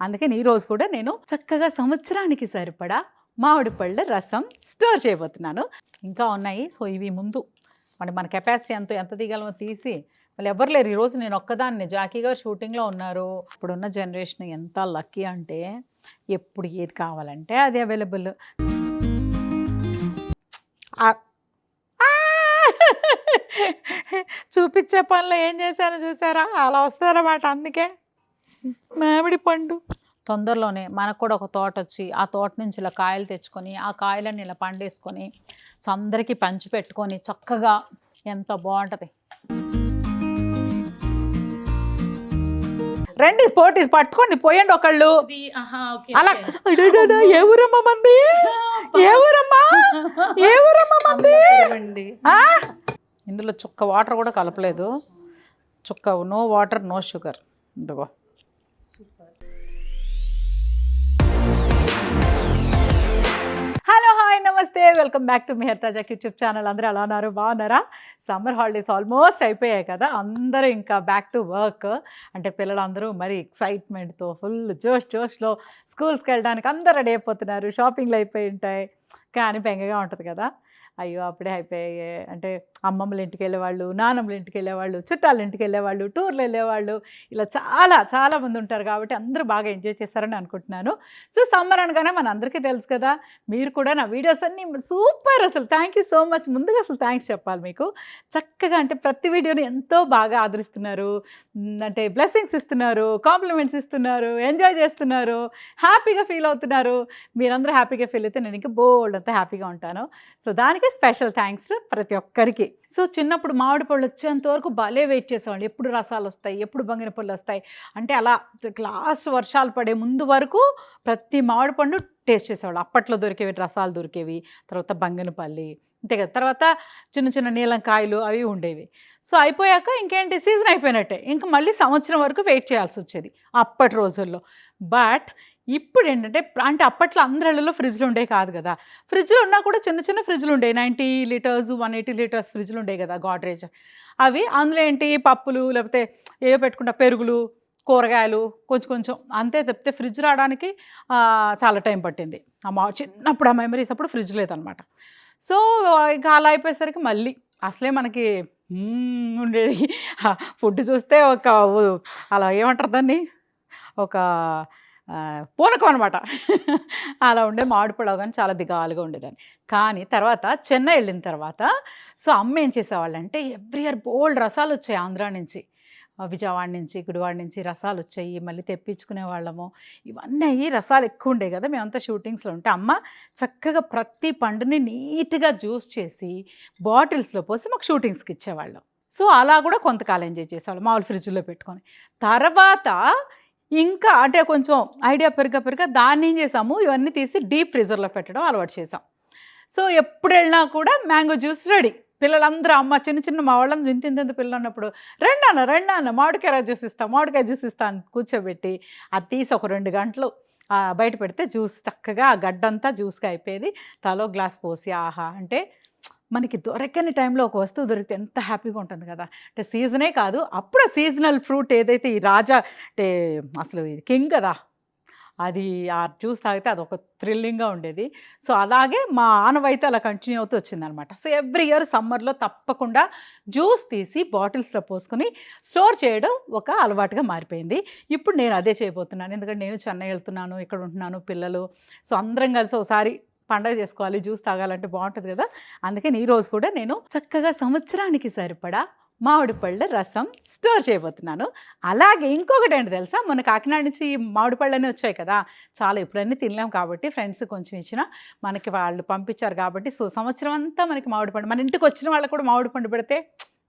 అందుకని ఈరోజు కూడా నేను చక్కగా సంవత్సరానికి సరిపడా మామిడి పళ్ళ రసం స్టోర్ చేయబోతున్నాను. ఇంకా ఉన్నాయి. సో ఇవి ముందు మన కెపాసిటీ ఎంత తీయగలమో తీసి, మళ్ళీ ఎవరు లేరు ఈరోజు, నేను ఒక్కదాన్ని. జాకీ గారు షూటింగ్లో ఉన్నారు. ఇప్పుడున్న జనరేషన్ ఎంత లక్కీ అంటే ఎప్పుడు ఏది కావాలంటే అది అవైలబుల్. చూపించే పనిలో ఏం చేశానో చూసారా, అలా వస్తారన్నమాట. అందుకే మామిడి పండు తొందరలోనే మనకు కూడా ఒక తోట వచ్చి, ఆ తోట నుంచి ఇలా కాయలు తెచ్చుకొని, ఆ కాయలని ఇలా పండేసుకొని, సో అందరికీ పంచి పెట్టుకొని చక్కగా ఎంత బాగుంటుంది. రండి పోటీ పట్టుకోండి, పోయండి ఒకళ్ళు అలా. ఏ ఊరమ్మా మంది, ఏ ఊరమ్మా మంది. ఇందులో చుక్క వాటర్ కూడా కలపలేదు. చుక్క నో వాటర్ నో షుగర్. ఇదిగో హలో హాయ్ నమస్తే, వెల్కమ్ బ్యాక్ టు మెహర్ తాజా యూట్యూబ్ ఛానల్. అందరూ ఎలా ఉన్నారు, బాగున్నారా? సమ్మర్ హాలిడేస్ ఆల్మోస్ట్ అయిపోయాయి కదా, అందరూ ఇంకా బ్యాక్ టు వర్క్. అంటే పిల్లలందరూ మరి ఎక్సైట్మెంట్తో ఫుల్ జోష్లో స్కూల్స్కి వెళ్ళడానికి అందరూ రెడీ అయిపోతున్నారు. షాపింగ్లు అయిపోయి ఉంటాయి, కానీ బెంగగా ఉంటుంది కదా. అయ్యో అప్పుడే అయిపోయాయి అంటే అమ్మమ్మల ఇంటికి వెళ్ళేవాళ్ళు, నాన్నమ్మల ఇంటికి వెళ్ళేవాళ్ళు, చుట్టాల ఇంటికి వెళ్ళేవాళ్ళు, టూర్లు వెళ్ళేవాళ్ళు, ఇలా చాలా మంది ఉంటారు. కాబట్టి అందరూ బాగా ఎంజాయ్ చేస్తారని అనుకుంటున్నాను. సో సమ్మర్ అనగానే మన అందరికీ తెలుసు కదా, మీరు కూడా నా వీడియోస్ అన్నీ సూపర్. అసలు థ్యాంక్ యూ సో మచ్. ముందుగా అసలు థ్యాంక్స్ చెప్పాలి మీకు. చక్కగా అంటే ప్రతి వీడియోని ఎంతో బాగా ఆదరిస్తున్నారు, అంటే బ్లెస్సింగ్స్ ఇస్తున్నారు, కాంప్లిమెంట్స్ ఇస్తున్నారు, ఎంజాయ్ చేస్తున్నారు, హ్యాపీగా ఫీల్ అవుతున్నారు. మీరందరూ హ్యాపీగా ఫీల్ అయితే నేను ఇంకా బోల్డ్ అంతా హ్యాపీగా ఉంటాను. సో దానికి స్పెషల్ థ్యాంక్స్ ప్రతి ఒక్కరికి. సో చిన్నప్పుడు మామిడి పళ్ళు వచ్చేంత వరకు భలే వెయిట్ చేసేవాళ్ళు, ఎప్పుడు రసాలు వస్తాయి, ఎప్పుడు బంగిన పళ్ళు వస్తాయి అంటే. అలా లాస్ట్ వర్షాలు పడే ముందు వరకు ప్రతి మామిడి పండు టేస్ట్ చేసేవాళ్ళు. అప్పట్లో దొరికేవి రసాలు దొరికేవి, తర్వాత బంగినపల్లి అంతే కదా, తర్వాత చిన్న నీలంకాయలు అవి ఉండేవి. సో అయిపోయాక ఇంకేంటి, సీజన్ అయిపోయినట్టే, ఇంకా మళ్ళీ సంవత్సరం వరకు వెయిట్ చేయాల్సి వచ్చేది అప్పటి రోజుల్లో. బట్ ఇప్పుడు ఏంటంటే, అంటే అప్పట్లో అందరిలో ఫ్రిడ్జ్లు ఉండేవి కాదు కదా. ఫ్రిడ్జ్లు ఉన్నా కూడా చిన్న ఫ్రిడ్జ్లు ఉండేవి, 90 లీటర్స్ 180 లీటర్స్ ఫ్రిడ్జ్లు ఉండేవి కదా, గాడ్రేజ్. అవి అందులో ఏంటి పప్పులు, లేకపోతే ఏవో పెట్టుకుంటా పెరుగులు, కూరగాయలు కొంచెం అంతే. తప్పితే ఫ్రిడ్జ్ రావడానికి చాలా టైం పట్టింది. చిన్నప్పుడు ఆ మెమరీస్ అప్పుడు ఫ్రిడ్జ్ లేదనమాట. సో ఇంకా అలా అయిపోయేసరికి మళ్ళీ అసలే మనకి ఉండేది ఫుడ్ చూస్తే ఒక అలా ఏమంటారు దాన్ని, ఒక పూనకం అనమాట. అలా ఉండే మామిడి పళ్ళు కానీ చాలా దిగాలుగా ఉండేదాన్ని. కానీ తర్వాత చెన్నై వెళ్ళిన తర్వాత సో అమ్మ ఏం చేసేవాళ్ళంటే, ఎవ్రీ ఇయర్ బోల్డ్ రసాలు వచ్చాయి ఆంధ్రా నుంచి, విజయవాడ నుంచి, గుడివాడ నుంచి రసాలు వచ్చాయి. మళ్ళీ తెప్పించుకునే వాళ్ళము. ఇవన్నీ అయ్యి రసాలు ఎక్కువ ఉండే కదా, మేమంతా షూటింగ్స్లో ఉంటే అమ్మ చక్కగా ప్రతి పండుని నీట్గా జ్యూస్ చేసి బాటిల్స్లో పోసి మాకు షూటింగ్స్కి ఇచ్చేవాళ్ళం. సో అలా కూడా కొంతకాలం ఎంజాయ్ చేసేవాళ్ళం మామూలు ఫ్రిడ్జ్లో పెట్టుకొని. తర్వాత ఇంకా అంటే కొంచెం ఐడియా పెరిగా దాన్ని ఏం చేసాము, ఇవన్నీ తీసి డీప్ ఫ్రీజర్లో పెట్టడం అలవాటు చేసాం. సో ఎప్పుడు వెళ్ళినా కూడా మ్యాంగో జ్యూస్ రెడీ. పిల్లలందరూ అమ్మ చిన్న మా వాళ్ళందరూ ఇంత పిల్లలు ఉన్నప్పుడు రండి అన్న మామిడికాయ జ్యూస్ ఇస్తా అని కూర్చోబెట్టి అది తీసి ఒక 2 గంటలు బయట పెడితే జ్యూస్ చక్కగా ఆ గడ్డంతా జ్యూస్గా అయిపోయేది. తలో గ్లాస్ పోసి ఆహా అంటే మనకి దొరకని టైంలో ఒక వస్తువు దొరికితే ఎంత హ్యాపీగా ఉంటుంది కదా. అంటే సీజనే కాదు, అప్పుడు సీజనల్ ఫ్రూట్ ఏదైతే ఈ రాజా అంటే అసలు ఇది కింగ్ కదా, అది ఆ జ్యూస్ తాగితే అదొక థ్రిల్లింగ్గా ఉండేది. సో అలాగే మా ఆనవాయితీ అలా కంటిన్యూ అవుతూ వచ్చిందనమాట. సో ఎవ్రీ ఇయర్ సమ్మర్లో తప్పకుండా జ్యూస్ తీసి బాటిల్స్లో పోసుకొని స్టోర్ చేయడం ఒక అలవాటుగా మారిపోయింది. ఇప్పుడు నేను అదే చేయబోతున్నాను, ఎందుకంటే నేను చెన్నై వెళ్తున్నాను, ఇక్కడ ఉంటున్నాను, పిల్లలు. సో అందరం కలిసి ఒకసారి పండగ చేసుకోవాలి, జ్యూస్ తాగాలంటే బాగుంటుంది కదా. అందుకని ఈరోజు కూడా నేను చక్కగా సంవత్సరానికి సరిపడా మామిడి పళ్ళ రసం స్టోర్ చేయబోతున్నాను. అలాగే ఇంకొకటి ఏంటి తెలుసా, మన కాకినాడ నుంచి మామిడి పళ్ళన్నీ వచ్చాయి కదా, చాలా ఎప్పుడన్నీ తినలేం కాబట్టి ఫ్రెండ్స్ కొంచెం ఇచ్చిన మనకి వాళ్ళు పంపించారు కాబట్టి. సో సంవత్సరం అంతా మనకి మామిడి పండు, మన ఇంటికి వచ్చిన వాళ్ళకు కూడా మామిడి పండు పెడితే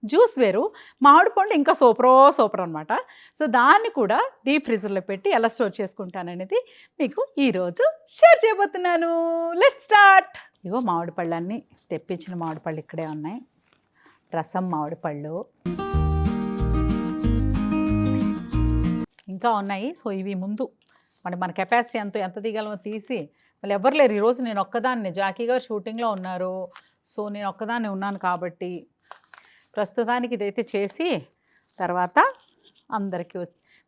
జ్యూస్ వేరు, మామిడి పండు ఇంకా సూపర్ అనమాట. సో దాన్ని కూడా డీప్ ఫ్రీజర్లో పెట్టి ఎలా స్టోర్ చేసుకుంటాననేది మీకు ఈరోజు షేర్ చేయబోతున్నాను. Let's start. ఇగో మామిడి పళ్ళన్నీ తెప్పించిన మామిడి పళ్ళు ఇక్కడే ఉన్నాయి, రసం మామిడి పళ్ళు ఇంకా ఉన్నాయి. సో ఇవి ముందు మన కెపాసిటీ ఎంత తీయగలమో తీసి, మళ్ళీ ఎవరు లేరు ఈరోజు, నేను ఒక్కదాన్ని. జాకీ గారు షూటింగ్లో ఉన్నారు, సో నేను ఒక్కదాన్ని ఉన్నాను కాబట్టి ప్రస్తుతానికి ఇదైతే చేసి తర్వాత అందరికీ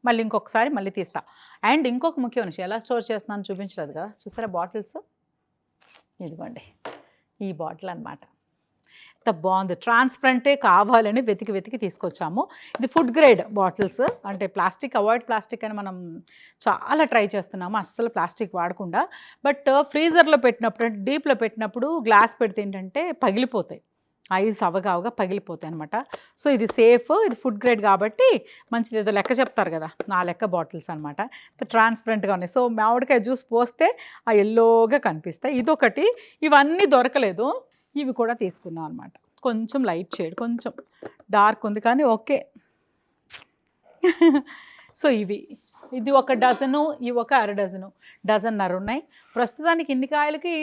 మళ్ళీ ఇంకొకసారి మళ్ళీ తీస్తా. అండ్ ఇంకొక ముఖ్యమైన విషయం, ఎలా స్టోర్ చేస్తున్నాను చూపించలేదు కదా, చూసారా బాటిల్స్, ఇదిగోండి ఈ బాటిల్ అనమాట. ఎంత బాగుంది, ట్రాన్స్పరెంటే కావాలని వెతికి తీసుకొచ్చాము. ఇది ఫుడ్ గ్రేడ్ బాటిల్స్, అంటే ప్లాస్టిక్ అవాయిడ్ ప్లాస్టిక్ అని మనం చాలా ట్రై చేస్తున్నాము, అస్సలు ప్లాస్టిక్ వాడకుండా. బట్ ఫ్రీజర్లో పెట్టినప్పుడు, డీప్లో పెట్టినప్పుడు గ్లాస్ పెడితే ఏంటంటే పగిలిపోతాయి, ఐస్ అవగా పగిలిపోతాయి అనమాట. సో ఇది సేఫ్, ఇది ఫుడ్ గ్రేడ్ కాబట్టి మంచిది. ఏదో లెక్క చెప్తారు కదా, నా లెక్క బాటిల్స్ అనమాట, ట్రాన్స్పరెంట్గా ఉన్నాయి. సో మామిడికాయ జ్యూస్ పోస్తే ఆ ఎల్లోగా కనిపిస్తాయి. ఇదొకటి, ఇవన్నీ దొరకలేదు, ఇవి కూడా తీసుకున్నాం అనమాట. కొంచెం లైట్ షేడ్, కొంచెం డార్క్ ఉంది కానీ ఓకే. సో ఇది ఒక డజను, ఇవి ఒక అర డజను, డజన్నర ఉన్నాయి ప్రస్తుతానికి. ఇన్ని కాయలకి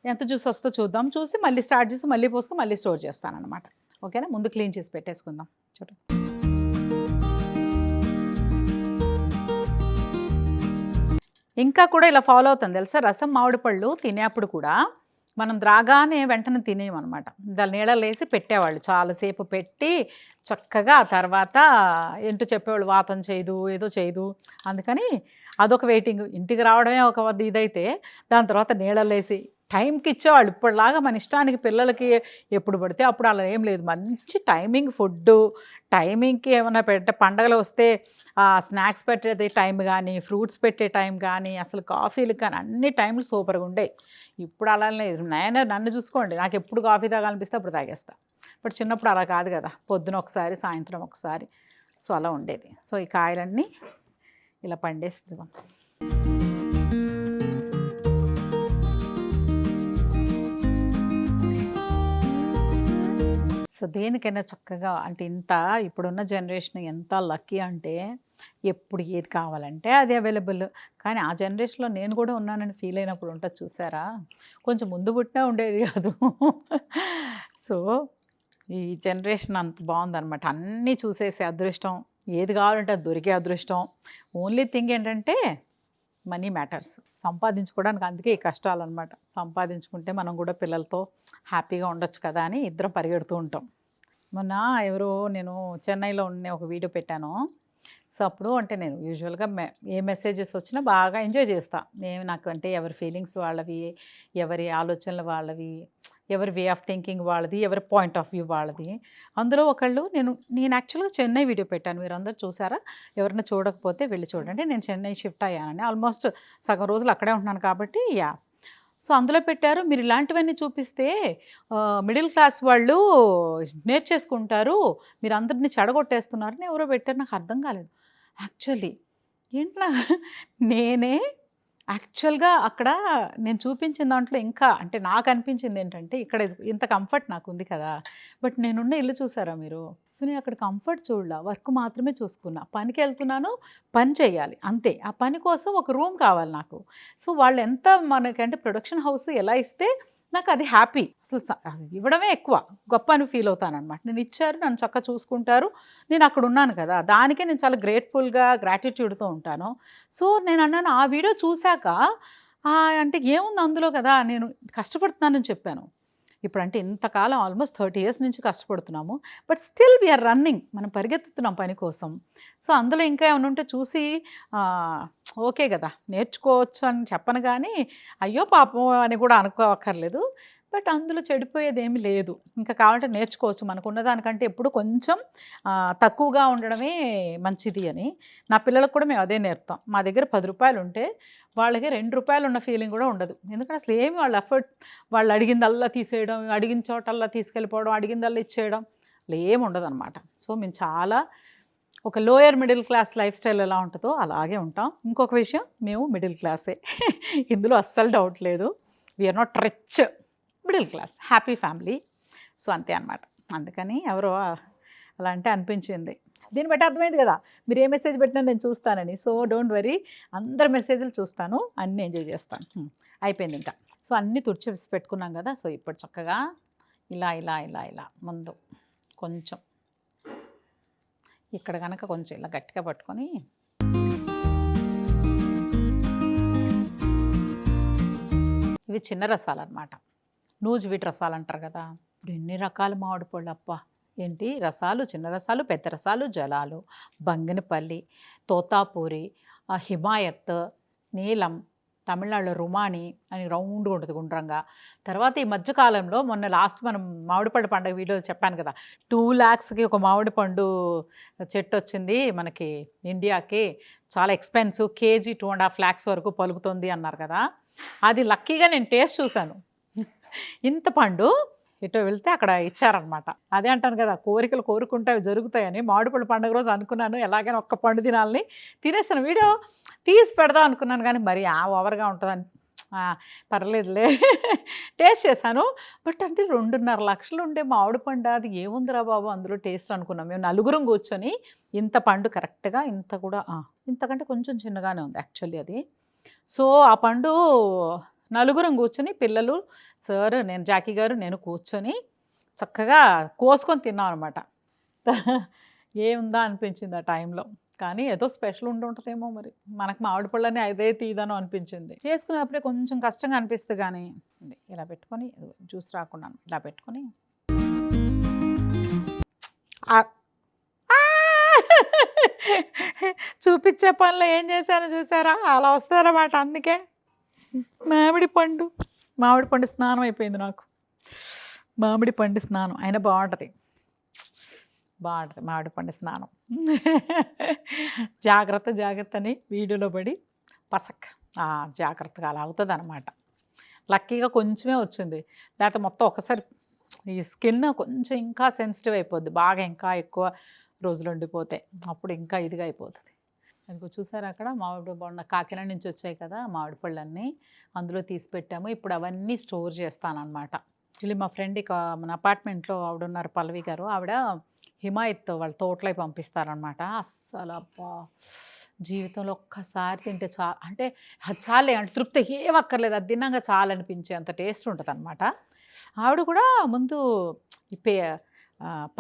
ఎంత జ్యూస్ వస్తుందో చూద్దాం, చూసి మళ్ళీ స్టార్ట్ చేసి మళ్ళీ పోసుకొని మళ్ళీ స్టోర్ చేస్తానన్నమాట. ఓకేనా, ముందు క్లీన్ చేసి పెట్టేసుకుందాం. చూడండి, ఇంకా కూడా ఇలా ఫాలో అవుతుంది తెలుసా. రసం మామిడి పళ్ళు తినేప్పుడు కూడా మనం రాగానే వెంటనే తినేయమన్నమాట. దాని నీళ్ళలో వేసి పెట్టేవాళ్ళు, చాలాసేపు పెట్టి చక్కగా. ఆ తర్వాత ఏంటో చెప్పేవాళ్ళు, వాతం చేయదు ఏదో చేయదు, అందుకని అదొక వెయిటింగ్. ఇంటికి రావడమే ఒక ఇదైతే దాని తర్వాత నీళ్ళలో వేసి టైంకి ఇచ్చేవాళ్ళు. ఇప్పటిలాగా మన ఇష్టానికి పిల్లలకి ఎప్పుడు పడితే అప్పుడు అలా ఏం లేదు, మంచి టైమింగ్ ఫుడ్డు, టైమింగ్కి ఏమైనా పండగలు వస్తే స్నాక్స్ పెట్టే టైం కానీ, ఫ్రూట్స్ పెట్టే టైం కానీ, అసలు కాఫీలు కానీ అన్ని టైంలు సూపర్గా ఉండేవి. ఇప్పుడు అలా లేదు. నన్ను చూసుకోండి, నాకు ఎప్పుడు కాఫీ తాగాలనిపిస్తే అప్పుడు తాగేస్తా. బట్ చిన్నప్పుడు అలా కాదు కదా, పొద్దున ఒకసారి సాయంత్రం ఒకసారి, సో అలా ఉండేది. సో ఈ కాయలన్నీ ఇలా పండేస్తుంది మనం. సో దేనికైనా చక్కగా, అంటే ఇంత ఇప్పుడున్న జనరేషన్ ఎంత లక్కీ అంటే ఎప్పుడు ఏది కావాలంటే అది అవైలబుల్. కానీ ఆ జనరేషన్లో నేను కూడా ఉన్నానని ఫీల్ అయినప్పుడు ఉంటుంది చూసారా, కొంచెం ముందు పుట్టినా ఉండేది కాదు. సో ఈ జనరేషన్ అంత బాగుందన్నమాట, అన్నీ చూసేసే అదృష్టం, ఏది కావాలంటే అది దొరికే అదృష్టం. ఓన్లీ థింగ్ ఏంటంటే మనీ మ్యాటర్స్, సంపాదించుకోవడానికి. అందుకే ఈ కష్టాలు అనమాట. సంపాదించుకుంటే మనం కూడా పిల్లలతో హ్యాపీగా ఉండొచ్చు కదా అని ఇద్దరం పరిగెడుతూ ఉంటాం. మొన్న నేను చెన్నైలో ఉన్న ఒక వీడియో పెట్టాను. సో అప్పుడు అంటే నేను యూజువల్గా ఏ మెసేజెస్ వచ్చినా బాగా ఎంజాయ్ చేస్తాను. నాకు అంటే ఎవరి ఫీలింగ్స్ వాళ్ళవి, ఎవరి ఆలోచనలు వాళ్ళవి, ఎవరి వే ఆఫ్ థింకింగ్ వాళ్ళది, ఎవరి పాయింట్ ఆఫ్ వ్యూ వాళ్ళది. అందులో ఒకళ్ళు, నేను యాక్చువల్గా చెన్నై వీడియో పెట్టాను, మీరు అందరూ చూసారా? ఎవరైనా చూడకపోతే వెళ్ళి చూడండి. నేను చెన్నై షిఫ్ట్ అయ్యానని, ఆల్మోస్ట్ సగం రోజులు అక్కడే ఉంటున్నాను కాబట్టి సో అందులో పెట్టారు, మీరు ఇలాంటివన్నీ చూపిస్తే మిడిల్ క్లాస్ వాళ్ళు నేర్చేసుకుంటారు, మీరు అందరినీ చెడగొట్టేస్తున్నారని ఎవరో పెట్టారు. నాకు అర్థం కాలేదు యాక్చువల్లీ. ఏంటన్నా నేనే యాక్చువల్గా అక్కడ నేను చూపించిన దాంట్లో ఇంకా అంటే నాకు అనిపించింది ఏంటంటే, ఇక్కడ ఇంత కంఫర్ట్ నాకు ఉంది కదా, బట్ నేనున్న ఇల్లు చూసారా మీరు? సో నేను అక్కడ కంఫర్ట్ చూడలా, వర్క్ మాత్రమే చూసుకున్నా. పనికి వెళ్తున్నాను, పని చేయాలి అంతే. ఆ పని కోసం ఒక రూమ్ కావాలి నాకు. సో వాళ్ళు ఎంత మనకంటే ప్రొడక్షన్ హౌస్ ఎలా ఇస్తే నాకు అది హ్యాపీ, అసలు ఇవ్వడమే ఎక్కువ గొప్ప అని ఫీల్ అవుతానన్నమాట. నేను ఇచ్చారు, నన్ను చక్కగా చూసుకుంటారు, నేను అక్కడ ఉన్నాను కదా, దానికే నేను చాలా గ్రేట్ఫుల్గా గ్రాటిట్యూడ్తో ఉంటాను. సో నేను అన్నాను, ఆ వీడియో చూశాక అంటే ఏముంది అందులో కదా, నేను కష్టపడుతున్నానని చెప్పాను. ఇప్పుడంటే ఇంతకాలం ఆల్మోస్ట్ 30 years నుంచి కష్టపడుతున్నాము, బట్ స్టిల్ వీఆర్ రన్నింగ్, మనం పరిగెత్తుతున్నాం పని కోసం. సో అందులో ఇంకా ఏమైనా ఉంటే చూసి ఓకే కదా, నేర్చుకోవచ్చు అని చెప్పను కానీ అయ్యో పాపం అని కూడా అనుకోవక్కర్లేదు. బట్ అందులో చెడిపోయేది ఏమీ లేదు, ఇంకా కావాలంటే నేర్చుకోవచ్చు. మనకు ఉన్నదానికంటే ఎప్పుడు కొంచెం తక్కువగా ఉండడమే మంచిది అని నా పిల్లలకు కూడా మేము అదే నేర్పుతాం. మా దగ్గర 10 రూపాయలు ఉంటే వాళ్ళకి 2 రూపాయలు ఉన్న ఫీలింగ్ కూడా ఉండదు. ఎందుకంటే అసలు ఏమి వాళ్ళ ఎఫర్ట్, వాళ్ళు అడిగిందల్లా తీసేయడం, అడిగిన చోటల్లా తీసుకెళ్ళిపోవడం, అడిగిందల్లా ఇచ్చేయడం ఏమి ఉండదు అనమాట. సో మేము చాలా ఒక lower middle class life style ఎలా ఉంటుందో అలాగే ఉంటాం. ఇంకొక విషయం, మేము మిడిల్ క్లాసే, ఇందులో అస్సలు డౌట్ లేదు. We are not rich, middle class, happy family. So అంతే అనమాట. అందుకని ఎవరో అలా అంటే అనిపించింది. దీన్ని బట్టి అర్థమైంది కదా, మీరు ఏ మెసేజ్ పెట్టినా నేను చూస్తానని. సో డోంట్ వరీ, అందరి మెసేజ్లు చూస్తాను, అన్నీ ఎంజాయ్ చేస్తాను. అయిపోయింది ఇంకా. సో అన్నీ తుడిచి పెట్టుకున్నాం కదా. సో ఇప్పుడు చక్కగా ఇలా ఇలా ఇలా ఇలా ముందు కొంచెం ఇక్కడ కనుక కొంచెం ఇలా గట్టిగా పట్టుకొని ఇవి చిన్న రసాలు అనమాట, నూజివీటి రసాలు అంటారు కదా. ఇప్పుడు ఎన్ని రకాల మామిడి పళ్ళు అప్ప, ఏంటి రసాలు, చిన్న రసాలు, పెద్ద రసాలు, జలాలు, బంగినపల్లి, తోతాపూరి, హిమాయత్, నీలం, తమిళనాడులో రుమాని అని రౌండ్గా ఉంటుంది గుండ్రంగా. తర్వాత ఈ మధ్యకాలంలో మొన్న లాస్ట్ మనం మామిడి పండు పండుగ వీడియోలో చెప్పాను కదా, 2,00,000కి ఒక మామిడి పండు చెట్టు వచ్చింది మనకి ఇండియాకి, చాలా ఎక్స్పెన్సివ్, కేజీ 2.5 lakhs వరకు పలుకుతుంది అన్నారు కదా. అది లక్కీగా నేను టేస్ట్ చూశాను. ఇంత పండు ఎటో వెళ్తే అక్కడ ఇచ్చారనమాట. అదే అంటాను కదా, కోరికలు కోరుకుంటే అవి జరుగుతాయని. మామిడిపళ్ళు పండుగ రోజు అనుకున్నాను ఎలాగైనా ఒక్క పండు తినాలని, తినేస్తాను. వీడియో తీసి పెడదాం అనుకున్నాను కానీ మరి ఓవర్గా ఉంటుందని పర్లేదులే టేస్ట్ చేశాను. బట్ అంటే 2.5 లక్షలు ఉండే మామిడి పండు, అది ఏముందిరా బాబు అందులో టేస్ట్ అనుకున్నాం. మేము నలుగురం కూర్చొని ఇంత పండు కరెక్ట్గా ఇంత కూడా ఇంతకంటే కొంచెం చిన్నగానే ఉంది యాక్చువల్లీ అది. సో ఆ పండు నలుగురం కూర్చొని, పిల్లలు, సార్, నేను, జాకీ గారు, నేను కూర్చొని చక్కగా కోసుకొని తిన్నాం అనమాట. ఏముందా అనిపించింది ఆ టైంలో. కానీ ఏదో స్పెషల్ ఉంటుంటుందేమో మరి, మనకు మామిడి పళ్ళని అదే తీయదానో అనిపించింది. చేసుకునేప్పుడే కొంచెం కష్టంగా అనిపిస్తుంది కానీ ఇలా పెట్టుకొని జ్యూస్ రాకుండా ఇలా పెట్టుకొని చూపించే పనిలో ఏం చేశానో చూసారా, అలా వస్తారన్నమాట. అందుకే మామిడి పండు స్నానం అయిపోయింది నాకు. మామిడి పండు స్నానం అయినా బాగుంటుంది మామిడి పండు స్నానం. జాగ్రత్త అని వీడియోలో పడి జాగ్రత్తగా అలా అవుతుంది అనమాట. లక్కీగా కొంచెమే వచ్చింది, లేకపోతే మొత్తం ఒకసారి ఈ స్కిన్ కొంచెం ఇంకా సెన్సిటివ్ అయిపోద్ది, బాగా ఇంకా ఎక్కువ రోజులు ఉండిపోతే అప్పుడు ఇంకా ఇదిగా అయిపోతుంది. అది చూసారా అక్కడ మామిడి పండు కాకినాడ నుంచి వచ్చాయి కదా మామిడి పళ్ళన్నీ, అందులో తీసి పెట్టాము. ఇప్పుడు అవన్నీ స్టోర్ చేస్తానన్నమాట. యాక్చువల్లీ మా ఫ్రెండ్ ఇక మన అపార్ట్మెంట్లో ఆవిడ ఉన్నారు, పల్లవి గారు. ఆవిడ హిమాయత్ వాళ్ళ తోటలో పంపిస్తారనమాట. అస్సలు అబ్బా, జీవితంలో ఒక్కసారి తింటే అంటే చాలే, అంటే తృప్తి ఏమక్కర్లేదు, అది తిన్నాక చాలనిపించే అంత టేస్ట్ ఉంటుంది అనమాట. ఆవిడ కూడా ముందు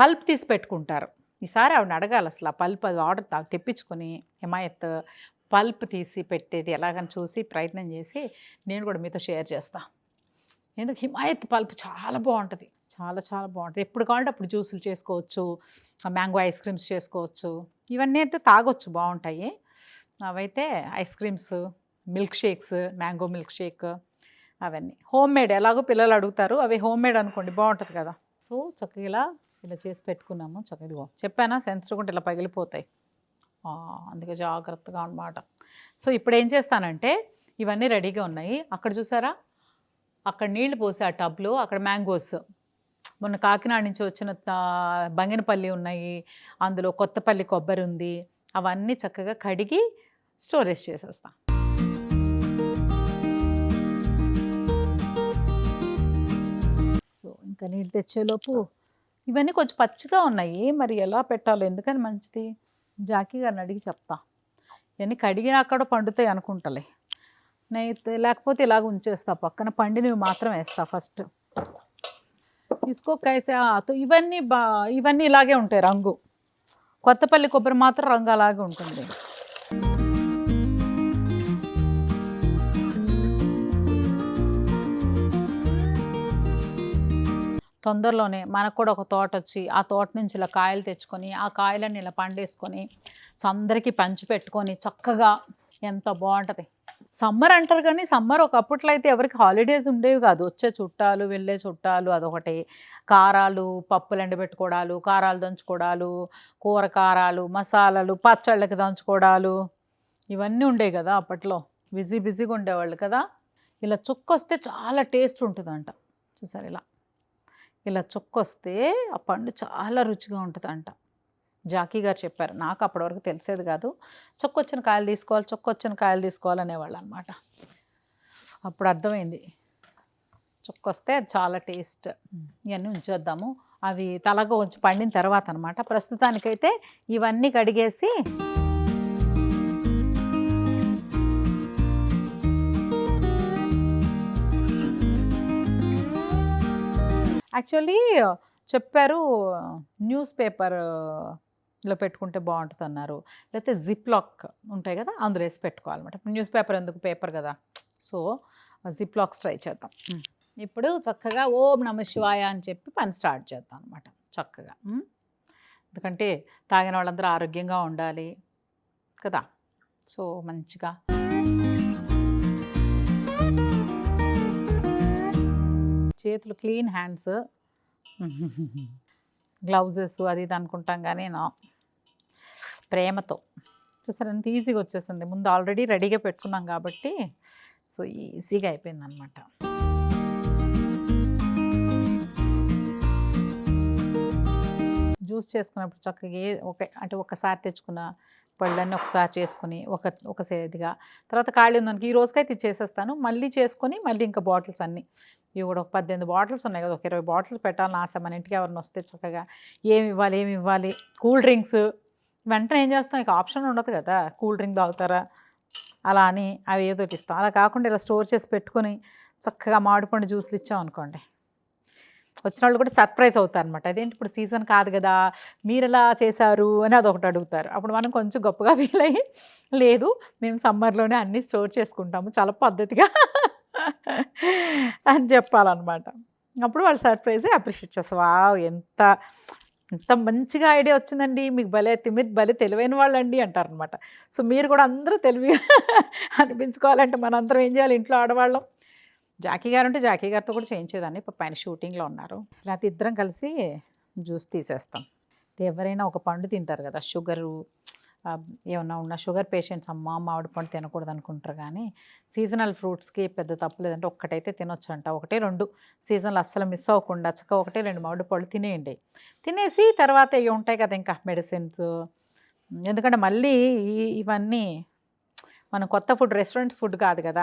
పల్ప్ తీసి పెట్టుకుంటారు. ఈసారి ఆవిడని అడగాలి అసలు ఆ పల్ప్, అది ఆర్డర్ తెప్పించుకొని హిమాయత్ పల్ప్ తీసి పెట్టేది ఎలాగని చూసి ప్రయత్నం చేసి నేను కూడా మీతో షేర్ చేస్తాను. ఎందుకు హిమాయత్ పల్ప్ చాలా బాగుంటుంది, చాలా బాగుంటుంది. ఎప్పుడు కావాలంటే అప్పుడు జ్యూసులు చేసుకోవచ్చు, మ్యాంగో ఐస్ క్రీమ్స్ చేసుకోవచ్చు, ఇవన్నీ అయితే తాగొచ్చు, బాగుంటాయి. అవైతే ice creams, milk shakes, mango milk shake అవన్నీ హోమ్ మేడ్. ఎలాగో పిల్లలు అడుగుతారు, అవి హోమ్ మేడ్ అనుకోండి బాగుంటుంది కదా. సో చక్కగా ఇలా చేసి పెట్టుకున్నాము. చక్కగా చెప్పానా, సెన్సిటివ్ ఉంటే ఇలా పగిలిపోతాయి, అందుకే జాగ్రత్తగా అన్నమాట. సో ఇప్పుడు ఏం చేస్తానంటే ఇవన్నీ రెడీగా ఉన్నాయి. అక్కడ చూసారా, అక్కడ నీళ్లు పోసి ఆ టబ్లో, అక్కడ మ్యాంగోస్ మొన్న కాకినాడ నుంచి వచ్చిన బంగినపల్లి ఉన్నాయి, అందులో కొత్తపల్లి కొబ్బరి ఉంది, అవన్నీ చక్కగా కడిగి స్టోరేజ్ చేసేస్తాం. సో ఇంకా నీళ్ళు తెచ్చేలోపు ఇవన్నీ కొంచెం పచ్చిగా ఉన్నాయి, మరి ఎలా పెట్టాలో, ఎందుకని మంచిది జాకీ గారిని అడిగి చెప్తా. ఇవన్నీ కడిగినా అక్కడ పండుతాయి అనుకుంటలే, నేనైతే లేకపోతే ఇలాగ ఉంచేస్తా, పక్కన పండినవి మాత్రం వేస్తా ఫస్ట్. తీసుకోకైసే ఇవన్నీ ఇలాగే ఉంటాయి రంగు, కొత్తపల్లి కొబ్బరి మాత్రం రంగు అలాగే ఉంటుంది. తొందరలోనే మనకు కూడా ఒక తోట వచ్చి, ఆ తోట నుంచి ఇలా కాయలు తెచ్చుకొని, ఆ కాయలని ఇలా పండేసుకొని అందరికీ పంచి పెట్టుకొని చక్కగా ఎంత బాగుంటుంది. సమ్మర్ అంటారు కానీ సమ్మర్ ఒకప్పట్లో అయితే ఎవరికి హాలిడేస్ ఉండేవి కాదు. వచ్చే చుట్టాలు, వెళ్ళే చుట్టాలు, అదొకటి. కారాలు, పప్పులు ఎండబెట్టుకోవడాలు, కారాలు దంచుకోవడాలు, కూర కారాలు, మసాలాలు, పచ్చళ్ళకి దంచుకోవడాలు, ఇవన్నీ ఉండేవి కదా అప్పట్లో. బిజీగా ఉండేవాళ్ళు కదా. ఇలా చుక్కొస్తే చాలా టేస్ట్ ఉంటుందంట. చూసారు, ఇలా చుక్కొస్తే ఆ పండు చాలా రుచిగా ఉంటుందంట. జాకీ గారు చెప్పారు, నాకు అప్పటివరకు తెలిసేది కాదు. చొక్కొచ్చిన కాయలు తీసుకోవాలి అనేవాళ్ళు అనమాట. అప్పుడు అర్థమైంది, చొక్కొస్తే చాలా టేస్ట్. ఇవన్నీ ఉంచేద్దాము, అవి తలగా ఉంచి పండిన తర్వాత అనమాట. ప్రస్తుతానికైతే ఇవన్నీ కడిగేసి యాక్చువల్లీ చెప్పారు న్యూస్ పేపర్లో పెట్టుకుంటే బాగుంటుంది అన్నారు, లేకపోతే జిప్ లాక్ ఉంటాయి కదా అందులో వేసి పెట్టుకోవాలన్నమాట. ఇప్పుడు న్యూస్ పేపర్ ఎందుకు, పేపర్ కదా. సో జిప్ లాక్స్ ట్రై చేద్దాం. ఇప్పుడు చక్కగా ఓం నమ శివాయ అని చెప్పి పని స్టార్ట్ చేద్దాం అనమాట చక్కగా. ఎందుకంటే తాగిన వాళ్ళందరూ ఆరోగ్యంగా ఉండాలి కదా. సో మంచిగా చేతులు క్లీన్ హ్యాండ్స్, గ్లౌజెస్ అది ఇది అనుకుంటాం కానీ నా ప్రేమతో చూసారు ఎంత ఈజీగా వచ్చేసింది. ముందు ఆల్రెడీ రెడీగా పెట్టుకున్నాం కాబట్టి సో ఈజీగా అయిపోయింది అనమాట. జ్యూస్ చేసుకున్నప్పుడు చక్కగా అంటే ఒకసారి తెచ్చుకున్న పళ్ళన్నీ ఒకసారి చేసుకుని ఒక సేదిగా తర్వాత ఖాళీ ఉందనుకో ఈ రోజుకైతే ఇది చేసేస్తాను, మళ్ళీ చేసుకొని మళ్ళీ ఇంకా బాటిల్స్ అన్నీ ఇవి కూడా ఒక 18 బాటిల్స్ ఉన్నాయి కదా, ఒక 20 బాటిల్స్ పెట్టాలని ఆశ. మన ఇంటికి ఎవరిని వస్తే చక్కగా ఏమి ఇవ్వాలి కూల్ డ్రింక్స్ వెంటనే ఏం చేస్తాం, ఇక ఆప్షన్ ఉండదు కదా, కూల్ డ్రింక్ తాగుతారా అలా అని అవి ఏదో ఇస్తాం. అలా కాకుండా ఇలా స్టోర్ చేసి పెట్టుకొని చక్కగా మామిడిపండు జ్యూస్లు ఇచ్చాం అనుకోండి, వచ్చిన వాళ్ళు కూడా సర్ప్రైజ్ అవుతారు అనమాట. అదేంటి ఇప్పుడు సీజన్ కాదు కదా మీరు ఎలా చేశారు అని అదొకటి అడుగుతారు. అప్పుడు మనం కొంచెం గొప్పగా ఫీల్ అయ్యి లేదు మేము సమ్మర్లోనే అన్నీ స్టోర్ చేసుకుంటాము చాలా పద్ధతిగా అని చెప్పాలన్నమాట. అప్పుడు వాళ్ళు సర్ప్రైజ్ అప్రిషియేట్ చేస్తారు. వావ్ ఎంత మంచిగా ఐడియా వచ్చిందండి మీకు, మీరు భలే తెలివైన వాళ్ళండి అంటారనమాట. సో మీరు కూడా అందరూ తెలివి అనిపించుకోవాలంటే మనందరం ఏం చేయాలి, ఇంట్లో ఆడవాళ్ళం జాకీ గారు ఉంటే జాకీ గారితో కూడా చేయించేదాన్ని, ఇప్పుడు పైన షూటింగ్లో ఉన్నారు. లేకపోతే ఇద్దరం కలిసి జ్యూస్ తీసేస్తాం. ఎవరైనా ఒక పండు తింటారు కదా, షుగరు ఏమన్నా ఉన్న షుగర్ పేషెంట్స్ అమ్మ మామిడి పండు తినకూడదు అనుకుంటారు, కానీ సీజనల్ ఫ్రూట్స్కి పెద్ద తప్పు లేదంటే ఒక్కటైతే తినొచ్చు అంట. 1-2 సీజన్లు అస్సలు మిస్ అవ్వకుండా చక్కగా 1-2 మామిడి పళ్ళు తినేయండి. తినేసి తర్వాత ఇవి ఉంటాయి కదా ఇంకా మెడిసిన్స్, ఎందుకంటే మళ్ళీ ఇవన్నీ మనం కొత్త ఫుడ్ రెస్టారెంట్ ఫుడ్ కాదు కదా,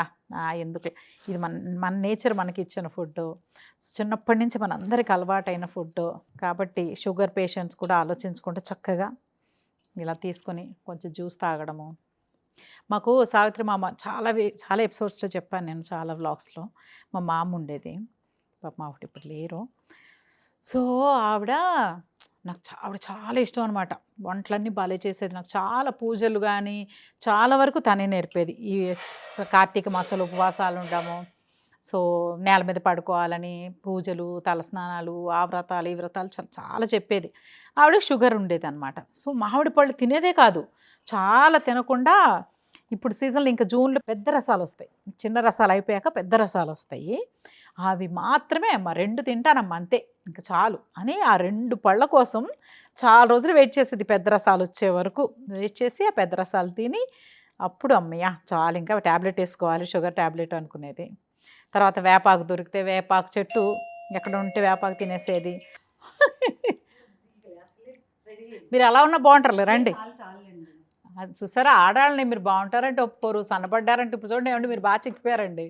ఎందుకు ఇది మన నేచర్ మనకి ఇచ్చిన ఫుడ్, చిన్నప్పటి నుంచి మనందరికి అలవాటైన ఫుడ్ కాబట్టి షుగర్ పేషెంట్స్ కూడా ఆలోచించుకుంటే చక్కగా ఇలా తీసుకొని కొంచెం జ్యూస్ తాగడము. మాకు సావిత్రి మామ చాలా ఎపిసోడ్స్లో చెప్పాను నేను, చాలా వ్లాగ్స్లో మా మామ ఉండేది, పాప ఆవిడ ఇప్పుడు లేరు. సో ఆవిడ చాలా ఇష్టం అనమాట, వంటలన్నీ బాగా చేసేది. నాకు చాలా పూజలు కానీ చాలా వరకు తనే నేర్పేది. ఈ కార్తీక మాసాలు ఉపవాసాలు ఉంటాము, సో నేల మీద పడుకోవాలని పూజలు, తలస్నానాలు, ఆ వ్రతాలు ఈ వ్రతాలు చాలా చెప్పేది. ఆవిడ షుగర్ ఉండేది అనమాట. సో మామిడి పళ్ళు తినేదే కాదు, చాలా తినకుండా ఇప్పుడు సీజన్లో ఇంకా జూన్లో పెద్ద రసాలు వస్తాయి, చిన్న రసాలు అయిపోయాక పెద్ద రసాలు వస్తాయి, అవి మాత్రమే అమ్మ 2 తింటానమ్మా అంతే ఇంకా చాలు అని ఆ 2 పళ్ళ కోసం చాలా రోజులు వెయిట్ చేసేది. పెద్ద రసాలు వచ్చే వరకు వెయిట్ చేసి ఆ పెద్ద రసాలు తిని అప్పుడు అమ్మయ్య చాలు ఇంకా ట్యాబ్లెట్ వేసుకోవాలి షుగర్ ట్యాబ్లెట్ అనుకునేది. తర్వాత వేపాకు దొరికితే వేపాకు చెట్టు ఎక్కడ ఉంటే వేపాకు తినేసేది. మీరు అలా ఉన్నా బాగుంటారు రండి. అది చూసారా, ఆడాలని మీరు బాగుంటారంటే ఒప్పుకోరు, సన్నపడ్డారంటే ఇప్పుడు చూడండి ఏమండి మీరు బాగా చిక్కిపోయారండి.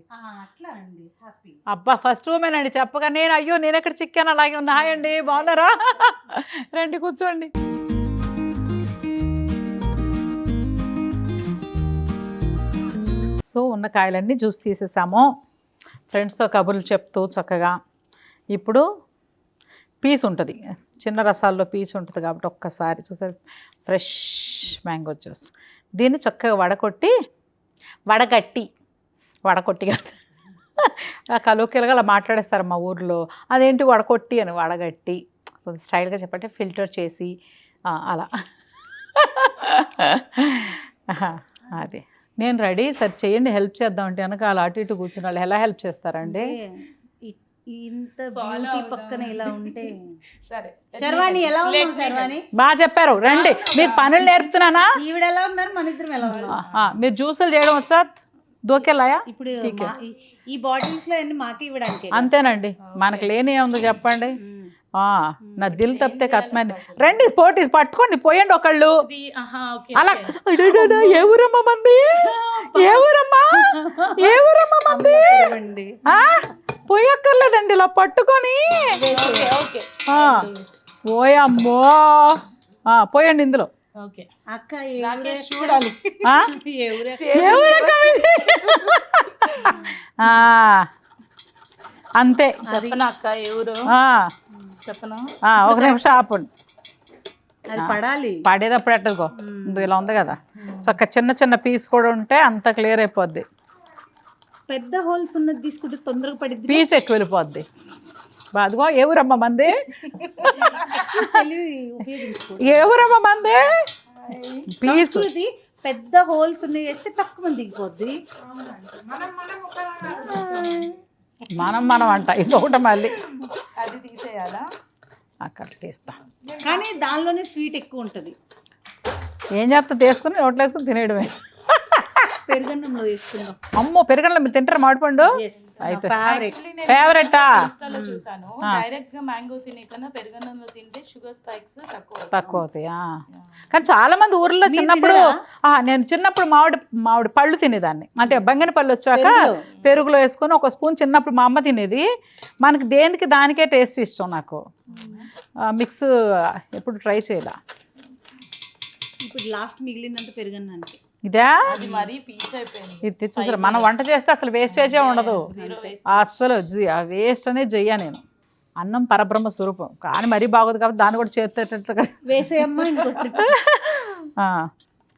అబ్బా ఫస్ట్ ఉమెన్ అండి చెప్పగా నేను అయ్యో నేను ఎక్కడ చిక్కాను అలాగే ఉన్నా. హాయ్ అండి బాగున్నారా, రండి కూర్చోండి. సో ఉన్న కాయలన్నీ జ్యూస్ తీసేసాము, ఫ్రెండ్స్తో కబుర్లు చెప్తూ చక్కగా. ఇప్పుడు పీస్ ఉంటుంది, చిన్న రసాల్లో పీచు ఉంటుంది కాబట్టి ఒక్కసారి చూసారు ఫ్రెష్ మ్యాంగో జ్యూస్. దీన్ని చక్కగా వడగట్టి కాదు కలోకిలుగా అలా మాట్లాడేస్తారు మా ఊర్లో, అదేంటి వడకొట్టి అని, వడగట్టి స్టైల్గా చెప్పంటే ఫిల్టర్ చేసి అలా అది. నేను రెడీ సార్ చేయండి హెల్ప్ చేద్దాం అంటే వెనక అలా అటు ఇటు కూర్చున్న వాళ్ళు ఎలా హెల్ప్ చేస్తారండి? ఇంత బ్యూటీ పక్కన ఇలా ఉంటే సరే. శర్వాణి ఎలా ఉన్నావు? శర్వాణి బాగా చెప్పారు, రండి మీకు పనులు నేర్పుతున్నానా? ఈవిడ ఎలా ఉన్నారు, మన ఇద్దరం ఎలా ఉన్నాం? మీరు జ్యూసులు చేయడం వచ్చా? దోకెళ్ళాయా? ఇప్పుడు ఈ బాటిల్స్ లో అన్ని మాకు ఇవ్వడానికి అంతేనండి, మనకు లేని ఏముంది చెప్పండి. నా దిల్ తప్పితే కత్మని రండి పోటీ పట్టుకోండి పోయండి ఒకళ్ళు అలా. ఏ ఊరమ్మా మంది, ఏ ఊరమ్మా మంది, పోయక్కర్లేదండి ఇలా పట్టుకొని. ఓయమ్మో పోయండి ఇందులో. అక్క చూడాలి అంతే అక్క ఎవరు చెప్పను. ఒక నిమిషం ఆపండి, అది పడాలి, పడేటప్పుడు ఎట్టదుకో ఇలా ఉంది కదా చక్క చిన్న చిన్న పీస్ కూడా ఉంటే అంత క్లియర్ అయిపోద్ది. పెద్ద హోల్స్ ఉన్నది తీసుకుంటే తొందరగా పడిద్ది, పీస్ ఎక్కువ వెళ్ళిపోద్ది. అదిగో ఏ ఊరమ్మ మంది, ఏ ఊరమ్మ మంది, పీస్ పెద్ద హోల్స్ ఉన్నాయి వేస్తే తక్కువ దిగిపోద్ది. మనం అంట ఇంకొకటి మళ్ళీ అది తీసేయాలా? అక్కడ తీస్తా. కానీ దానిలోనే స్వీట్ ఎక్కువ ఉంటుంది. ఏం చేస్తా, తీసుకుని నోట్లో వేసుకుని తినేయడమే. పెరుగన్నంలో వేసుకుందాం. అమ్మో, పెరగడంలో మీరు తింటారా మామిడిపండు? అయితే ఫేవరెటా? ఇన్స్టాలో చూసాను, డైరెక్ట్ గా మ్యాంగో తినే కన్నా పెరుగన్నంలో తింటే షుగర్ స్పైక్స్ తక్కువ అవుతాయి. కానీ చాలా మంది ఊర్లో చిన్నప్పుడు నేను చిన్నప్పుడు మామిడి పళ్ళు తినేదాన్ని. అంటే బంగిన పళ్ళు వచ్చాక పెరుగులో వేసుకొని ఒక స్పూన్ చిన్నప్పుడు మా అమ్మ తినేది. మనకి దేనికి దానికే టేస్ట్ ఇష్టం. నాకు మిక్స్ ఎప్పుడు ట్రై చేయాల. ఇప్పుడు లాస్ట్ మిగిలిందంటే పెరుగన్నానికి. ఇదా? అది మరీ పీచ్ అయిపోయింది. ఇది చూసారా, మనం వంట చేస్తే అసలు వేస్టేజే ఉండదు. అసలు వేస్ట్ అనేది చెయ్యా నేను. అన్నం పరబ్రహ్మ స్వరూపం, కానీ మరీ బాగోదు కాబట్టి దాన్ని కూడా చేసేటట్టుగా వేసేయమ్మా ఇంకోటి.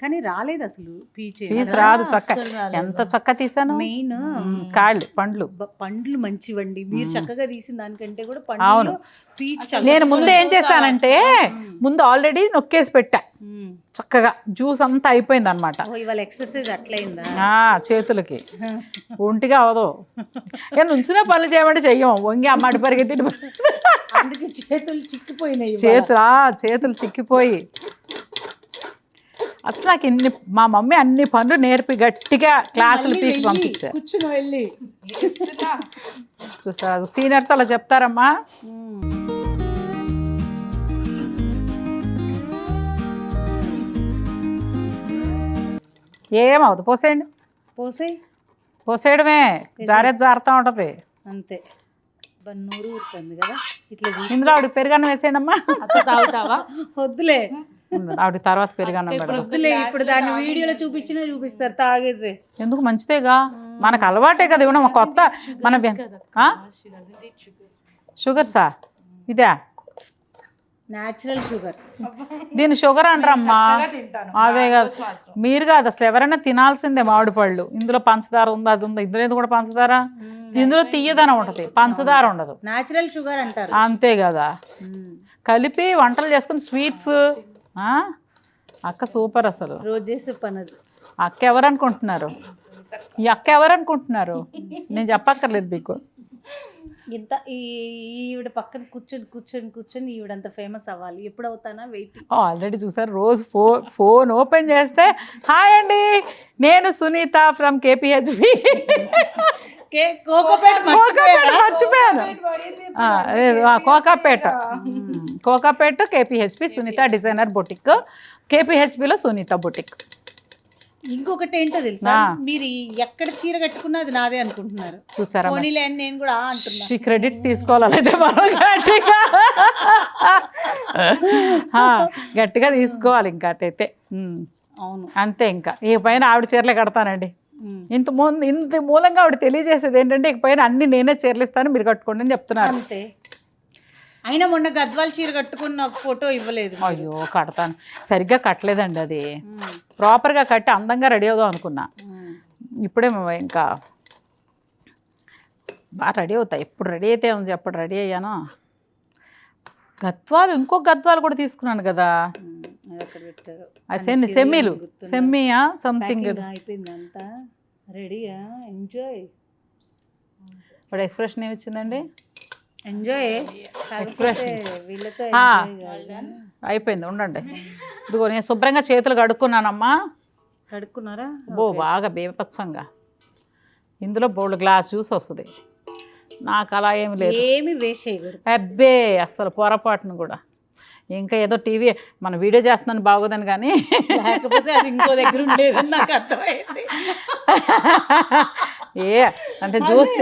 కానీ రాలేదు అసలు పీస్ రాదు. చక్క ఎంత చక్క తీసాను. మెయిన్ కాళ్ళు పండ్లు మంచివండి. మీరు చక్కగా తీసిన దానికంటే కూడా పండ్లు పీచ్. నేను ముందు ఏం చేశానంటే ముందు ఆల్రెడీ నొక్కేసి పెట్టా చక్కగా. జ్యూస్ అంతా అయిపోయింది అనమాట. ఇవాళ ఎక్సర్సైజ్ అట్లయిందా? చేతులకి ఒంటిగా అవదు. నేను నుంచునే పనులు చేయమంటే చెయ్యం, వంగి అమ్మాడి పరిగెత్తి. అందుకే చేతులు చిక్కిపోయినాయి. చేతులు చిక్కిపోయి అసలు నాకు మా మమ్మీ అన్ని పనులు నేర్పి గట్టిగా క్లాసులు పీకి పంపించారు. కూర్చుని వెళ్ళి చూసారు, సీనియర్స్ అలా చెప్తారమ్మా. ఏమవుతుంది, పోసేయడమే. జారుతూ ఉంటది అంతే. నూరు ఊరుతుంది కదా ఇట్లా. ఇందులో ఆవిడ పెరుగన్నం వేసేయండమ్మా. తాగుతావా? వద్దులే, ఆవిడ తర్వాత పెరుగన్నం పెడతాం. ఇప్పుడు దాన్ని వీడియోలో చూపిస్తారు తాగేది. ఎందుకు, మంచిదేగా, మనకు అలవాటే కదా ఇవ్వడం. కొత్త మన షుగర్సా? ఇదే న్యాచురల్ షుగర్. దీని షుగర్ అంటారమ్మా. అదే కాదు, మీరు కాదు అసలు ఎవరైనా తినాల్సిందే మామిడి పళ్ళు. ఇందులో పంచదార ఉందా, అది ఉందా? ఇందులో కూడా పంచదార, ఇందులో తీయదనం ఉంటది, పంచదార ఉండదు. న్యాచురల్ షుగర్ అంటారు. అంతే కదా, కలిపి వంటలు చేసుకుని స్వీట్స్. అక్క సూపర్ అసలు. రోజు చేసే పని. అక్క ఎవరు అనుకుంటున్నారు? ఈ అక్క ఎవరు అనుకుంటున్నారు? నేను చెప్పక్కర్లేదు మీకు. ఇంత ఈవిడ పక్కన కూర్చొని ఈవిడంత ఫేమస్ అవ్వాలి. ఎప్పుడు అవుతానా వెయిటింగ్. ఆల్రెడీ చూసారు, రోజు ఫోన్ ఓపెన్ చేస్తే హాయ్ అండి, నేను సునీత ఫ్రమ్ కేపీహెచ్బి. మర్చిపోయాను, Kokapet KPHB Sunitha designer boutique. కేపీహెచ్బిలో సునీత బొటిక్. ఇంకొకటి ఏంటో తెలుసా, మీరు ఎక్కడ చీర కట్టుకున్నా అది నాదే అనుకుంటున్నారు. చూసారా, నేను కూడా అంటున్నా. క్రెడిట్స్ తీసుకోవాలైతే మనం గట్టిగా తీసుకోవాలి. ఇంకా అటైతే అవును, అంతే. ఇంకా ఈ పైన ఆవిడ చీరలే కడతానండి. ఇంత మూలంగా ఆవిడ తెలియజేసేది ఏంటంటే, ఇక పైన అన్ని నేనే చీరలు ఇస్తాను, మీరు కట్టుకోండి అని చెప్తున్నారు. అంతే. అయినా మొన్న గద్వాల చీర కట్టుకుని నాకు ఫోటో ఇవ్వలేదు. అయ్యో, కడతాను, సరిగ్గా కట్టలేదండి. అది ప్రాపర్గా కట్టి అందంగా రెడీ అవుదాం అనుకున్నా. ఇప్పుడే ఇంకా బాగా రెడీ అవుతాయి. ఎప్పుడు రెడీ అయితే ఉంది, ఎప్పుడు రెడీ అయ్యాను. గద్వాలు, ఇంకొక గద్వాలు కూడా తీసుకున్నాను కదా. సెమ్మీయా సంథింగ్. అయిపోయింది అంతా రెడీయా? ఎంజాయ్. ఇప్పుడు ఎక్స్ప్రెషన్ ఏమి ఇచ్చిందండి? Enjoy expression. వీళ్ళతో అయిపోయింది, ఉండండి. ఇదిగో నేను శుభ్రంగా చేతులు కడుక్కున్నానమ్మా. కడుక్కున్నారా? బాగా బీభత్సంగా. ఇందులో బోల్డ్ గ్లాస్ జ్యూస్ వస్తుంది. నాకు అలా ఏమి లేదు, ఏమి వేస్ట్ చేయకూడదు. అబ్బే అస్సలు పొరపాటును కూడా. ఇంకా ఏదో టీవీ మన వీడియో చేస్తున్నాను బాగోదని, కానీ లేకపోతే అది ఇంకో దగ్గర ఉండేదని నాకు అర్థమైంది. అంటే జ్యూస్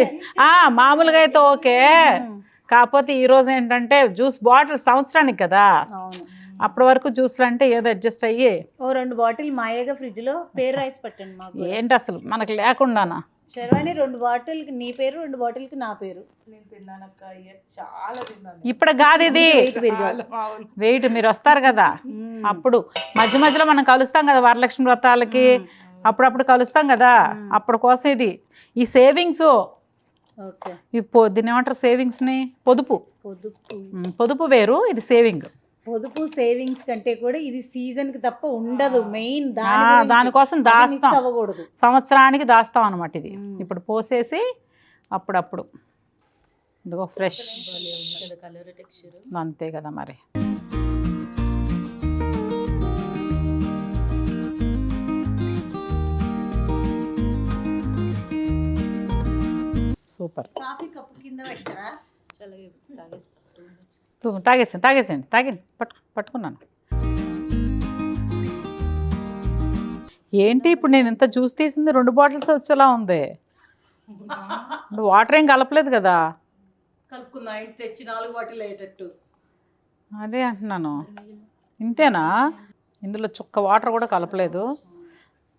మామూలుగా అయితే ఓకే, కాకపోతే ఈరోజు ఏంటంటే జ్యూస్ బాటిల్ సంవత్సరానికి కదా, అప్పటి వరకు జ్యూస్లు అంటే ఏదో అడ్జస్ట్ అయ్యి 2 బాటిల్ మాయేగా ఫ్రిడ్జ్ లో పేరు రైస్ పెట్టండి మాకు. ఏంటి అసలు మనకు లేకుండానా? శర్వాణి 2 బాటిల్కి నీ పేరు, 2 బాటిల్కి నా పేరు. నేను తిన్నానక్క, చాలా తిన్నాను. ఇప్పుడు కాదు ఇది వెయిట్. మీరు వస్తారు కదా అప్పుడు, మధ్య మధ్యలో మనం కలుస్తాం కదా వరలక్ష్మి వ్రతాలకి, అప్పుడప్పుడు కలుస్తాం కదా, అప్పుడు కోసం ఇది. ఈ సేవింగ్స్, దీన్ని ఏమంటారు సేవింగ్స్ని? పొదుపు వేరు, ఇది సేవింగ్. పొదుపు సేవింగ్స్ కంటే కూడా ఇది సీజన్ కి తప్ప ఉండదు. మెయిన్ దానికోసం దాస్తాం, అవ్వకూడదు. సంవత్సరానికి దాస్తాం అనమాట. ఇది ఇప్పుడు పోసేసి అప్పుడప్పుడు ఇదిగో ఫ్రెష్ కలర్ టెక్స్చర్ అంతే కదా మరి. సూపర్. కాఫీ కప్పు కింద పెట్టరా? తాగేసండి పట్టుకున్నాను. ఏంటి ఇప్పుడు నేను ఎంత జ్యూస్ తీసింది 2 బాటిల్స్ వచ్చేలా ఉంది. వాటర్ ఏం కలపలేదు కదా? కలుపుకున్నా, తెచ్చి 4 బాటిల్ అయ్యేటట్టు. అదే అంటున్నాను. ఇంతేనా? ఇందులో చుక్క వాటర్ కూడా కలపలేదు.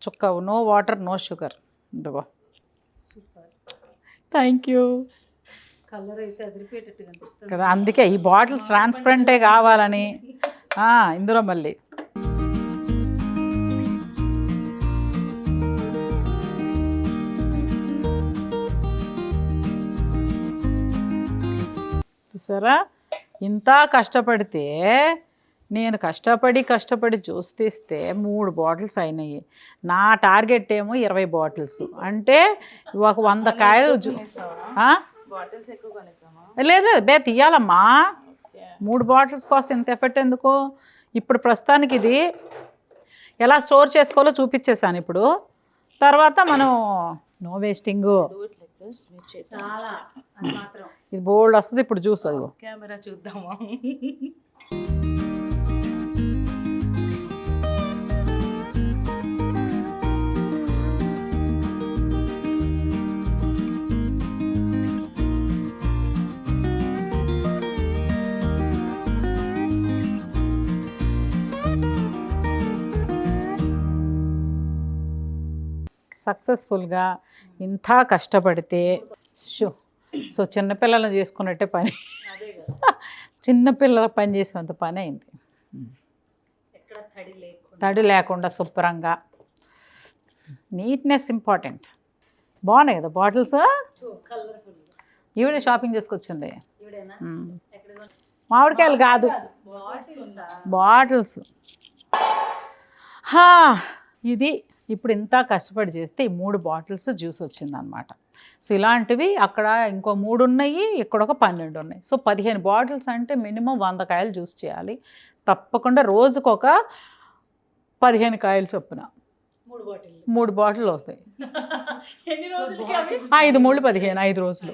చుక్క నో వాటర్ నో షుగర్. ఇదిగో థ్యాంక్ యూ. కలర్ అయితే అదిరిపోయేటట్టుగా అనిపిస్తుంది కదా, అందుకే ఈ బాటిల్స్ ట్రాన్స్పరెంటే కావాలని. ఇందులో మళ్ళీ చూసారా, ఇంత కష్టపడితే నేను కష్టపడి జ్యూస్ తీస్తే 3 బాటిల్స్ అయినాయి. నా టార్గెట్ ఏమో 20 బాటిల్స్. అంటే ఒక 100 కాయలు బాటిల్స్ ఎక్కువ కొనేసామా? లేదు తీయాలమ్మా. 3 బాటిల్స్ కోసం ఇంత ఎఫర్ట్ ఎందుకు? ఇప్పుడు ప్రస్తుతానికి ఇది ఎలా స్టోర్ చేసుకోవాలో చూపించేసాను. ఇప్పుడు తర్వాత మనం నో వేస్టింగ్. చాలా అది మాత్రం. ఇది బోల్డ్ వస్తుంది ఇప్పుడు జ్యూస్. అదిగో కెమెరా చూద్దామా? సక్సెస్ఫుల్గా ఇంత కష్టపడితే సో చిన్నపిల్లలు చేసుకున్నట్టే పని. చిన్నపిల్లల పని చేసినంత పని అయింది. తడి లేకుండా శుభ్రంగా. Neatness important. బాగున్నాయి కదా బాటిల్స్. ఈవిడే షాపింగ్ చేసుకొచ్చింది. మామిడికాయలు కాదు, బాటిల్స్. ఇది ఇప్పుడు ఇంత కష్టపడి చేస్తే ఈ 3 బాటిల్స్ జ్యూస్ వచ్చిందనమాట. సో ఇలాంటివి అక్కడ ఇంకో 3 ఉన్నాయి, ఇక్కడ ఒక 12 ఉన్నాయి. సో 15 బాటిల్స్ అంటే మినిమం 100 కాయలు జ్యూస్ చేయాలి. తప్పకుండా రోజుకు ఒక 15 కాయలు చొప్పున 3 బాటిల్ వస్తాయి. 5 3 15, 5 రోజులు.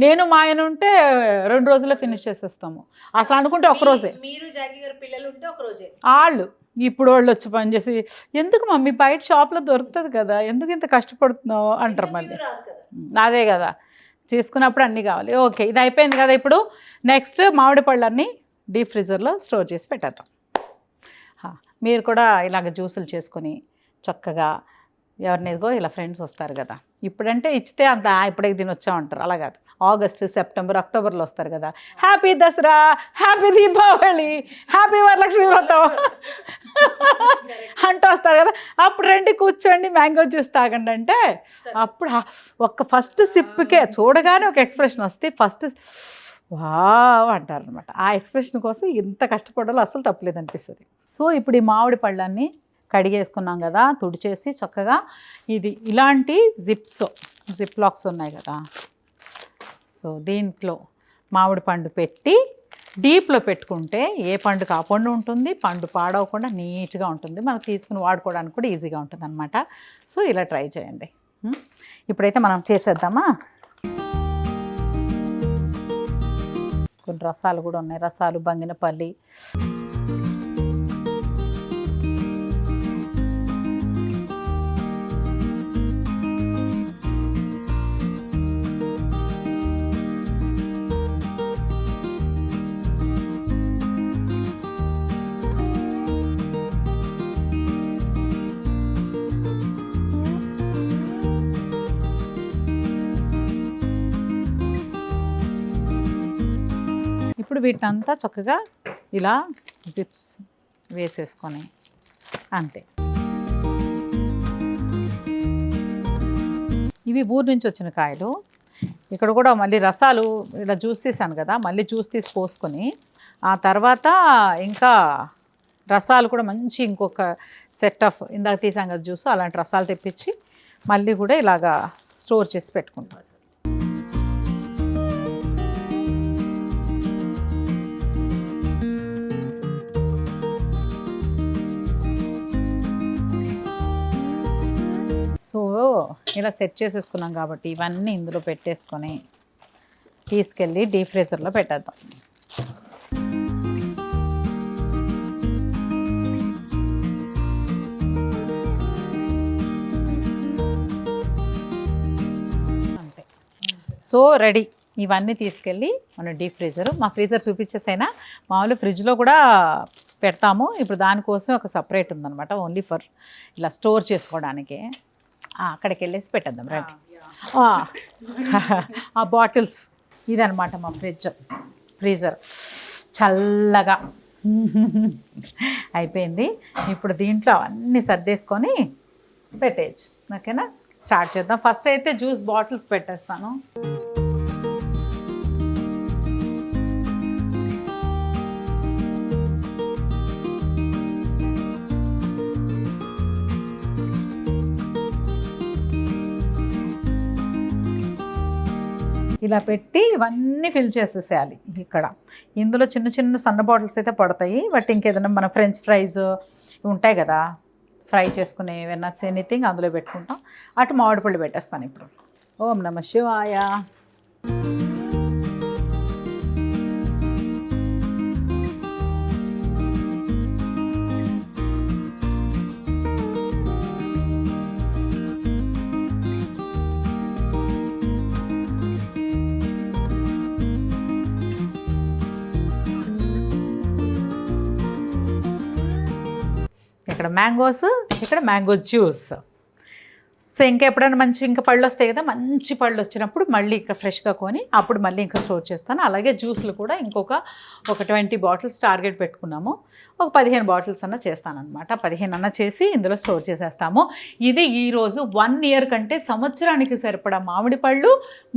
నేను మా ఆయన ఉంటే 2 రోజుల్లో ఫినిష్ చేసేస్తాము. అసలు అనుకుంటే ఒక్కరోజే. మీరు జాకీ గారి పిల్లలు ఉంటే ఒక రోజే. వాళ్ళు ఇప్పుడు వాళ్ళు వచ్చి పనిచేసి ఎందుకు మమ్మీ బయట షాప్లో దొరుకుతుంది కదా, ఎందుకు ఇంత కష్టపడుతున్నావు అంటారు మళ్ళీ. అదే కదా, చేసుకున్నప్పుడు అన్నీ కావాలి. ఓకే, ఇది అయిపోయింది కదా. ఇప్పుడు నెక్స్ట్ మామిడి పళ్ళన్నీ డీప్ ఫ్రీజర్లో స్టోర్ చేసి పెట్టేద్దాం. మీరు కూడా ఇలాగ జ్యూసులు చేసుకొని చక్కగా ఎవరినిగో ఇలా ఫ్రెండ్స్ వస్తారు కదా, ఇప్పుడంటే ఇచ్చితే అంత ఇప్పుడే తినొచ్చా అంటారు. అలా కాదు, ఆగస్టు సెప్టెంబర్ అక్టోబర్లో వస్తారు కదా, happy Dasara, happy Deepavali, happy Varalakshmi వ్రతం అంటూ వస్తారు కదా. అప్పుడు రండి కూర్చోండి మ్యాంగో జ్యూస్ తాగండి అంటే అప్పుడు ఒక ఫస్ట్ సిప్కే చూడగానే ఒక ఎక్స్ప్రెషన్ వస్తే ఫస్ట్ వావ్ అంటారు అనమాట. ఆ ఎక్స్ప్రెషన్ కోసం ఇంత కష్టపడాలో అసలు తప్పలేదు అనిపిస్తుంది. సో ఇప్పుడు ఈ మామిడి పళ్ళన్నీ కడిగేసుకున్నాం కదా, తుడిచేసి చక్కగా ఇది ఇలాంటి జిప్ లాక్స్ ఉన్నాయి కదా, సో దీంట్లో మామిడి పండు పెట్టి డీప్లో పెట్టుకుంటే ఏ పండుగ ఆ పండు ఉంటుంది, పండు పాడవకుండా నీట్గా ఉంటుంది, మనకు తీసుకుని వాడుకోవడానికి కూడా ఈజీగా ఉంటుంది అనమాట. సో ఇలా ట్రై చేయండి. ఇప్పుడైతే మనం చేసేద్దామా. కొన్ని రసాలు కూడా ఉన్నాయి, రసాలు, బంగినపల్లి, ఇప్పుడు వీటినంతా చక్కగా ఇలా జిప్స్ వేసేసుకొని అంతే. ఇవి ఊరు నుంచి వచ్చిన కాయలు. ఇక్కడ కూడా మళ్ళీ రసాలు ఇలా జ్యూస్ తీసాను కదా, మళ్ళీ జ్యూస్ తీసి పోసుకొని ఆ తర్వాత ఇంకా రసాలు కూడా మంచి ఇంకొక సెట్ ఆఫ్ ఇందాక తీసాం కదా జ్యూస్, అలాంటి రసాలు తెప్పించి మళ్ళీ కూడా ఇలాగా స్టోర్ చేసి పెట్టుకుంటాం. సో ఇలా సెట్ చేసేసుకున్నాం కాబట్టి ఇవన్నీ ఇందులో పెట్టేసుకొని తీసుకెళ్ళి డీప్ ఫ్రీజర్లో పెట్టేద్దాం. అంతే. So ready. ఇవన్నీ తీసుకెళ్ళి మన డీప్ ఫ్రీజర్, మా ఫ్రీజర్ చూపించేసైనా మామూలు ఫ్రిడ్జ్లో కూడా పెడతాము. ఇప్పుడు దానికోసం ఒక సపరేట్ ఉందన్నమాట, ఓన్లీ ఫర్ ఇలా స్టోర్ చేసుకోవడానికి. అక్కడికి వెళ్ళేసి పెట్టేద్దాం రండి. ఆ బాటిల్స్ ఇదనమాట మా ఫ్రీజర్ చల్లగా అయిపోయింది. ఇప్పుడు దీంట్లో అన్నీ సర్దేసుకొని పెట్టేయచ్చు. ఓకేనా, స్టార్ట్ చేద్దాం. ఫస్ట్ అయితే జ్యూస్ బాటిల్స్ పెట్టేస్తాను. ఇలా పెట్టి ఇవన్నీ ఫిల్ చేసేసేయాలి. ఇక్కడ ఇందులో చిన్న చిన్న సన్న బాటిల్స్ అయితే పడతాయి, బట్ ఇంకేదైనా మన ఫ్రెంచ్ ఫ్రైస్ ఉంటాయి కదా, ఫ్రై చేసుకునే ఏమైనా ఎనీథింగ్ అందులో పెట్టుకుంటాం. అటు మామిడి పళ్ళు పెట్టేస్తాను ఇప్పుడు. ఓం నమః శివాయ. ఇక్కడ మ్యాంగోస్, ఇక్కడ మ్యాంగో జ్యూస్. సో ఇంకా ఎప్పుడైనా ఇంకా పళ్ళు వస్తాయి కదా, మంచి పళ్ళు వచ్చినప్పుడు మళ్ళీ ఇంకా ఫ్రెష్గా కొని అప్పుడు మళ్ళీ ఇంకా స్టోర్ చేస్తాను. అలాగే జ్యూస్లు కూడా ఒక 20 బాటిల్స్ టార్గెట్ పెట్టుకున్నాము. ఒక 15 బాటిల్స్ అన్న చేస్తానన్నమాట. 15 అన్న చేసి ఇందులో స్టోర్ చేసేస్తాము. ఇది ఈరోజు 1 year కంటే సంవత్సరానికి సరిపడా మామిడి పళ్ళు,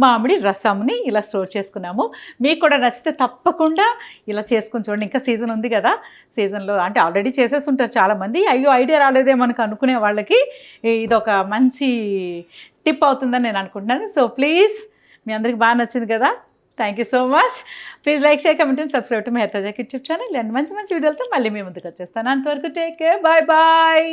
మామిడి రసంని ఇలా స్టోర్ చేసుకున్నాము. మీకు కూడా నచ్చితే తప్పకుండా ఇలా చేసుకుని చూడండి. ఇంకా సీజన్ ఉంది కదా, సీజన్లో అంటే ఆల్రెడీ చేసేసి ఉంటారు చాలామంది. అయ్యో ఐడియా రాలేదే మనకు అనుకునే వాళ్ళకి ఇదొక మంచి టిప్ అవుతుందని నేను అనుకుంటున్నాను. సో ప్లీజ్, మీ అందరికి బాగా నచ్చింది కదా, thank you so much. Please like, share, comment and subscribe to Mehar తాజా యూట్యూబ్ ఛానల్. అండ్ మంచి మంచి వీడియోలతో మళ్ళీ మీ ముందుకు వచ్చేస్తాను. అంతవరకు టేక్ కేర్, బాయ్ బాయ్.